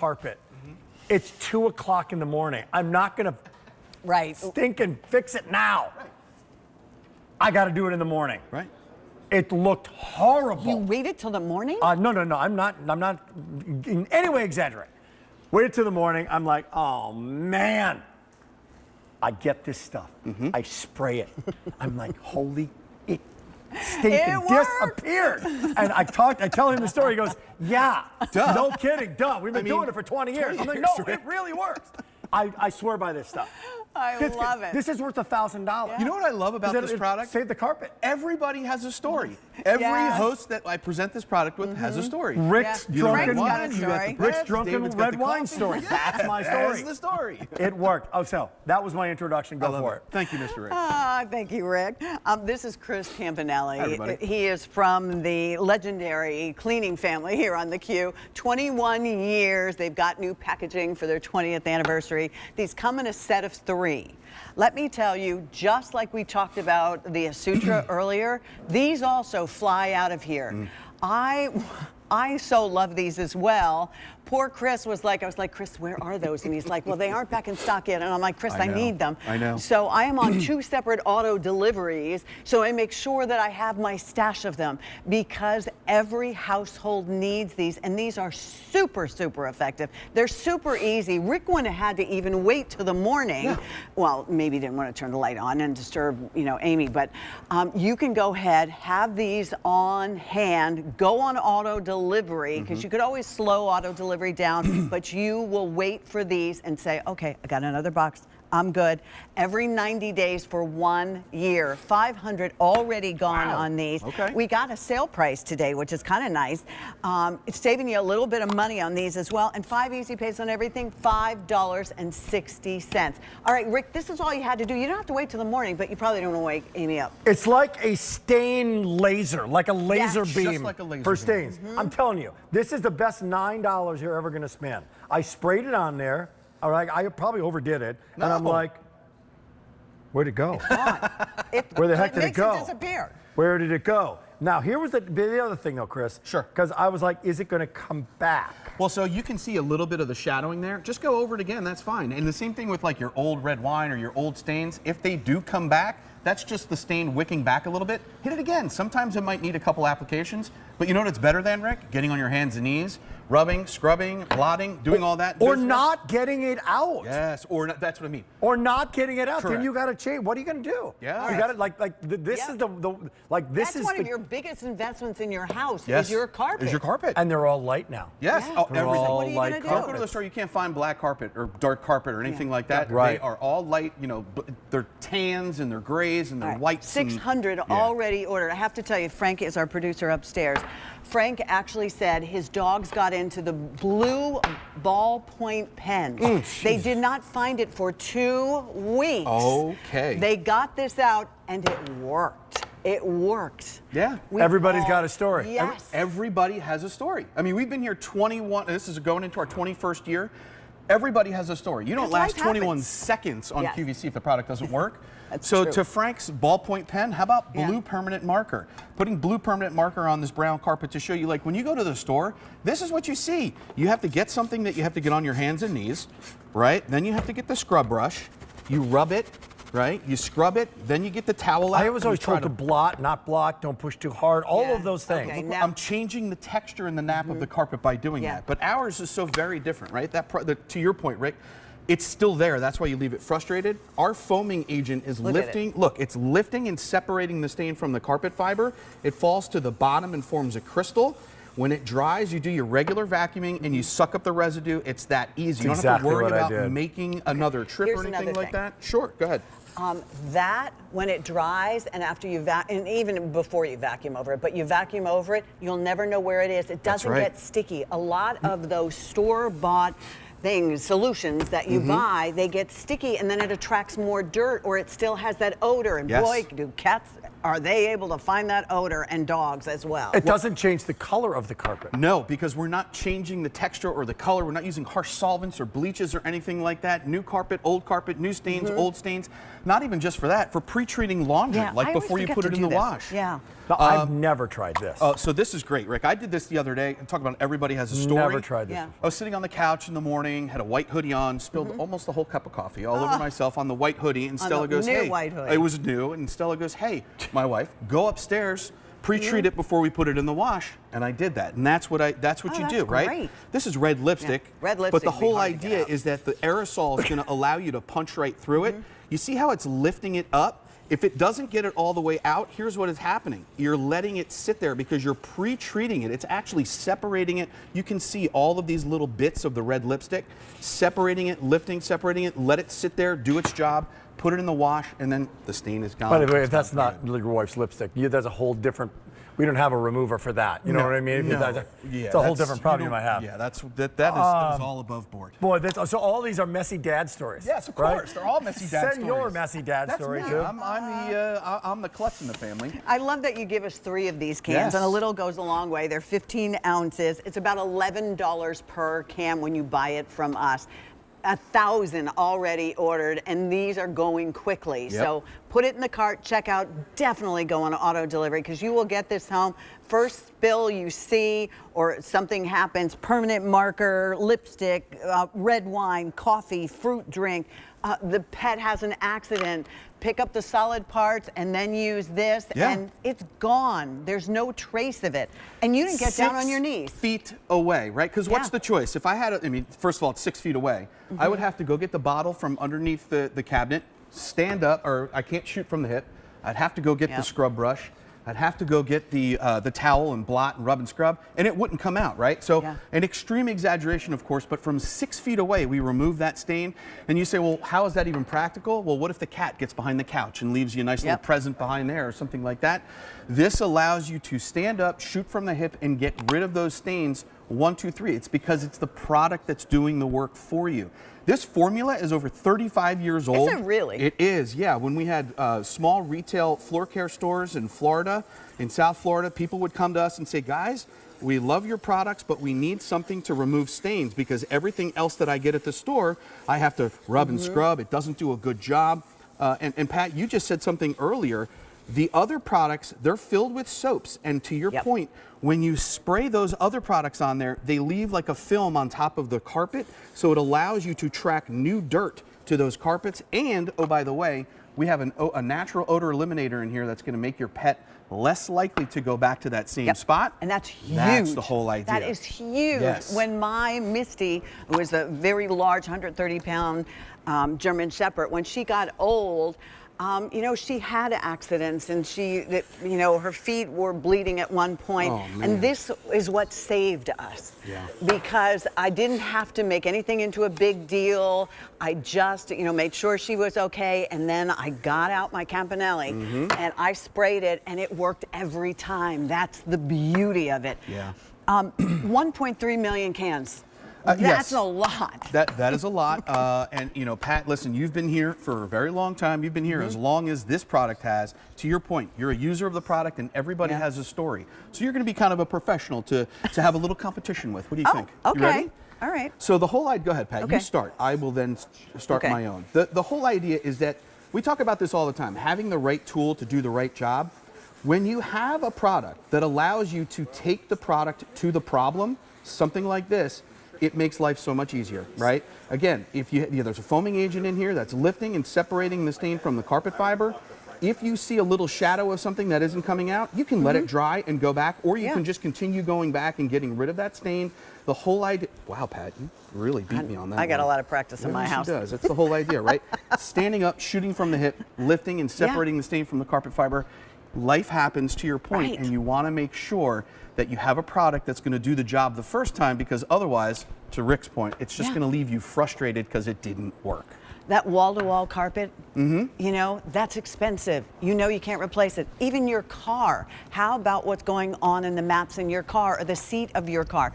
carpet. It's 2 o'clock in the morning. I'm not gonna stink and fix it now. I got to do it in the morning. Right. It looked horrible. You waited till the morning? No. I'm not in any way exaggerating. Waited till the morning. I'm like, oh man. I get this stuff. I spray it. I'm like, holy, it stinking disappeared. And I tell him the story. He goes, yeah, duh. No kidding, duh. We've been doing it for 20 years. I'm like, no, it really works. I swear by this stuff. I love it. This is worth $1,000. You know what I love about this product? Save the carpet. Everybody has a story. Every host that I present this product with has a story. Rick's drunken David's red wine story. That's my story. That's the story. It worked. Oh, so that was my introduction. Go for it. Thank you, Mr. Rick. Thank you, Rick. This is Chris Campanelli. Hi, everybody. He is from the legendary cleaning family here on the Q. 21 years. They've got new packaging for their 20th anniversary. These come in a set of 3. Let me tell you, just like we talked about the Asutra earlier, these also fly out of here. I so love these as well. Poor Chris was like, I was like, Chris, where are those? And he's like, well, they aren't back in stock yet. And I'm like, Chris, I need them. I know. So I am on 2 separate auto deliveries. So I make sure that I have my stash of them because every household needs these. And these are super, super effective. They're super easy. Rick wouldn't have had to even wait till the morning. Yeah. Well, maybe didn't want to turn the light on and disturb, Amy. But you can go ahead, have these on hand, go on auto delivery because you could always slow auto delivery down, but you will wait for these and say, okay, I got another box. I'm good. Every 90 days for 1 year. 500 already gone on these. Okay. We got a sale price today, which is kind of nice. It's saving you a little bit of money on these as well. And 5 easy pays on everything, $5.60. All right, Rick, this is all you had to do. You don't have to wait till the morning, but you probably don't want to wake Amy up. It's like a stain laser, like a laser beam just like a laser for beam. stains. I'm telling you, this is the best $9 you're ever going to spend. I sprayed it on there. All right, I probably overdid it, and I'm like, where'd it go? Where the heck did it go? It disappear. Where did it go? Now, here was the other thing, though, Chris. Sure. Because I was like, is it going to come back? Well, so you can see a little bit of the shadowing there. Just go over it again. That's fine. And the same thing with like your old red wine or your old stains. If they do come back, that's just the stain wicking back a little bit. Hit it again. Sometimes it might need a couple applications. But you know what it's better than, Rick? Getting on your hands and knees, rubbing, scrubbing, blotting, doing all that. Or not getting it out. Yes, or not, that's what I mean. Or not getting it out. Correct. Then you got to change. What are you going to do? Yeah. You got to this is That's one of your biggest investments in your house is your carpet. Is your carpet. And they're all light now. Yes. Oh, They're everything. all What are you light gonna do? Don't go to the store. You can't find black carpet or dark carpet or anything like that. Right. They are all light. They're tans and they're grays and they're whites. 600 already ordered. I have to tell you, Frank is our producer upstairs. Frank actually said his dogs got into the blue ballpoint pen. They did not find it for 2 weeks. Okay. They got this out and it worked. It worked. Yeah. Everybody's got a story. Yes. Everybody has a story. I mean, we've been here 21, this is going into our 21st year. Everybody has a story. You don't last 21 seconds on QVC if the product doesn't work. So true. to Frank's ballpoint pen, how about blue permanent marker? Putting blue permanent marker on this brown carpet to show you, like when you go to the store, this is what you see. You have to get something that you have to get on your hands and knees, right? Then you have to get the scrub brush. You rub it, right? You scrub it, then you get the towel out. I was always told to blot, not blot, don't push too hard, all of those things. Okay, I'm changing the texture and the nap of the carpet by doing that. But ours is so very different, right? To your point, Rick, it's still there. That's why you leave it frustrated. Our foaming agent is lifting. Look, it's lifting and separating the stain from the carpet fiber. It falls to the bottom and forms a crystal. When it dries, you do your regular vacuuming and you suck up the residue. It's that easy. You don't have to worry about making another trip or anything like that. Sure, go ahead. That, when it dries and after you and even before you vacuum over it, but you vacuum over it, you'll never know where it is. It doesn't get sticky. A lot of those store-bought solutions that you buy, they get sticky and then it attracts more dirt or it still has that odor. And boy, do cats are they able to find that odor, and dogs as well. It doesn't change the color of the carpet. No, because we're not changing the texture or the color. We're not using harsh solvents or bleaches or anything like that. New carpet, new stains, old stains. Not even just for that, for pre-treating laundry, Yeah, like I always before you forget put to it in do the this. wash. Yeah. No, I've never tried this. So this is great, Rick. I did this the other day. And talk about everybody has a story. Never tried this. Yeah. I was sitting on the couch in the morning, had a white hoodie on, spilled almost a whole cup of coffee all over myself on the white hoodie, and Stella the goes, new "Hey," white hoodie. it was new, and Stella goes, "Hey, my wife, go upstairs, pre-treat it before we put it in the wash," and I did that, and that's what you that's do, right? great. This is red lipstick, Red but lipstick the would be whole hard to get idea out. is that the aerosol is going to allow you to punch right through it. You see how it's lifting it up? If it doesn't get it all the way out, here's what is happening. You're letting it sit there because you're pre-treating it. It's actually separating it. You can see all of these little bits of the red lipstick, separating it, lifting, separating it, let it sit there, do its job, put it in the wash, and then the stain is gone. By the way, if It's that's gone. not your wife's lipstick, there's a whole different. We don't have a remover for that. You know what I mean? No. It's a whole that's- different problem you don't- might have. Yeah, that is all above board. Boy, so all these are messy dad stories. Yes, of right? course. They're all messy dad Send stories. your messy dad That's story me. too. I'm the klutz in the family. I love that you give us 3 of these cans, Yes. and a little goes a long way. They're 15 ounces. It's about $11 per can when you buy it from us. 1,000 already ordered, and these are going quickly. Yep. So put it in the cart, check out, definitely go on auto delivery because you will get this home. First spill you see or something happens, permanent marker, lipstick, red wine, coffee, fruit drink, the pet has an accident, pick up the solid parts and then use this and it's gone. There's no trace of it. And you didn't get down on your knees. 6 feet away, right? Because what's the choice? If I had, first of all, it's 6 feet away. I would have to go get the bottle from underneath the cabinet, stand up, or I can't shoot from the hip. I'd have to go get the scrub brush. I'd have to go get the towel and blot and rub and scrub, and it wouldn't come out, right? So an extreme exaggeration, of course, but from 6 feet away, we remove that stain. And you say, well, how is that even practical? Well, what if the cat gets behind the couch and leaves you a nice little present behind there or something like that? This allows you to stand up, shoot from the hip, and get rid of those stains 1, 2, 3. It's because it's the product that's doing the work for you. This formula is over 35 years old. Is it really? It is, yeah. When we had small retail floor care stores in Florida, in South Florida, people would come to us and say, guys, we love your products, but we need something to remove stains because everything else that I get at the store, I have to rub and scrub. It doesn't do a good job. And Pat, you just said something earlier. The other products, they're filled with soaps. And to your point, when you spray those other products on there, they leave like a film on top of the carpet. So it allows you to track new dirt to those carpets. And, oh, by the way, we have a natural odor eliminator in here that's going to make your pet less likely to go back to that same spot. And that's huge. That's the whole idea. That is huge. Yes. When my Misty, who was a very large 130-pound German Shepherd, when she got old, you know, she had accidents and you know, her feet were bleeding at one point. And this is what saved us. Because I didn't have to make anything into a big deal. I just, you know, made sure she was okay. And then I got out my Campanelli and I sprayed it and it worked every time. That's the beauty of it. 1.3 million cans. That's a lot. That is a lot. And, you know, Pat, listen, you've been here for a very long time. You've been here as long as this product has. To your point, you're a user of the product and everybody has a story. So you're going to be kind of a professional to have a little competition with. What do you think? Okay. You ready? All right. So the whole idea, go ahead, Pat, you start. I will then start my own. The whole idea is that we talk about this all the time, having the right tool to do the right job. When you have a product that allows you to take the product to the problem, something like this, it makes life so much easier, right? Again, if there's a foaming agent in here that's lifting and separating the stain from the carpet fiber. If you see a little shadow of something that isn't coming out, you can let it dry and go back, or you can just continue going back and getting rid of that stain. The whole idea, wow, Pat, you really beat me on that. I got a lot of practice in my house. She does. That's the whole idea, right? Standing up, shooting from the hip, lifting and separating the stain from the carpet fiber. Life happens, to your point, and you want to make sure that you have a product that's going to do the job the first time, because otherwise, to Rick's point, it's just going to leave you frustrated because it didn't work. That wall-to-wall carpet, you know, that's expensive. You know you can't replace it. Even your car. How about what's going on in the mats in your car or the seat of your car?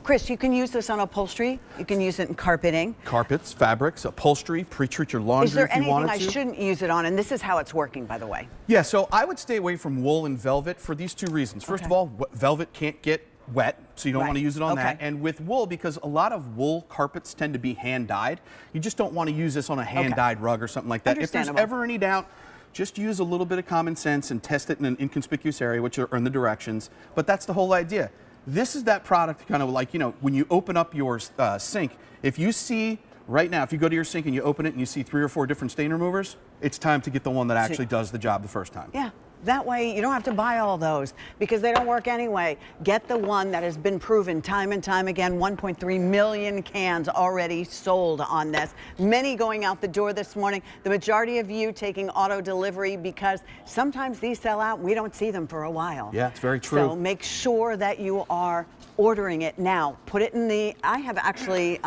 Chris, you can use this on upholstery. You can use it in carpeting. Carpets, fabrics, upholstery, pre-treat your laundry Is there if you anything wanted I to. shouldn't use it on? And this is how it's working, by the way. Yeah, so I would stay away from wool and velvet for these two reasons. First of all, velvet can't get wet, so you don't want to use it on that. And with wool, because a lot of wool carpets tend to be hand-dyed, you just don't want to use this on a hand-dyed rug or something like that. If there's ever any doubt, just use a little bit of common sense and test it in an inconspicuous area, which are in the directions. But that's the whole idea. This is that product kind of like, you know, when you open up your sink, if you see right now, if you go to your sink and you open it and you see 3 or 4 different stain removers, it's time to get the one that actually does the job the first time. Yeah. That way, you don't have to buy all those because they don't work anyway. Get the one that has been proven time and time again. 1.3 million cans already sold on this. Many going out the door this morning. The majority of you taking auto delivery because sometimes these sell out. We don't see them for a while. Yeah, it's very true. So make sure that you are ordering it now. Put it in the, I have actually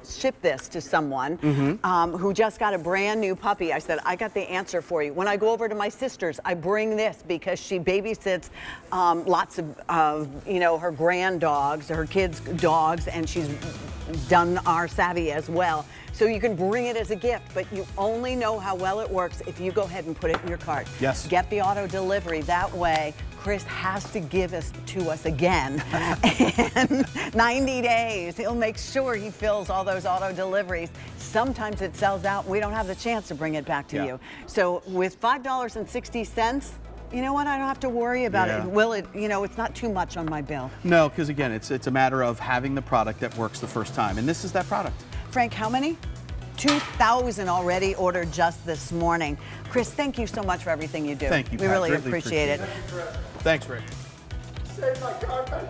ship this to someone who just got a brand new puppy. I said, I got the answer for you. When I go over to my sister's, I bring this because she babysits lots of you know, her grand dogs, her kids' dogs, and she's done our Savvy as well. So you can bring it as a gift, but you only know how well it works if you go ahead and put it in your cart. Yes. Get the auto delivery. That way, Chris has to give it to us again in 90 days. He'll make sure he fills all those auto deliveries. Sometimes it sells out. We don't have the chance to bring it back to you. So with $5.60, you know what? I don't have to worry about it. Will it? You know, it's not too much on my bill. No, because again, it's a matter of having the product that works the first time, and this is that product. Frank, how many? 2,000 already ordered just this morning. Chris, thank you so much for everything you do. Thank you, We Pat. really Greatly appreciate it. Thanks, Rick. Save my carpet.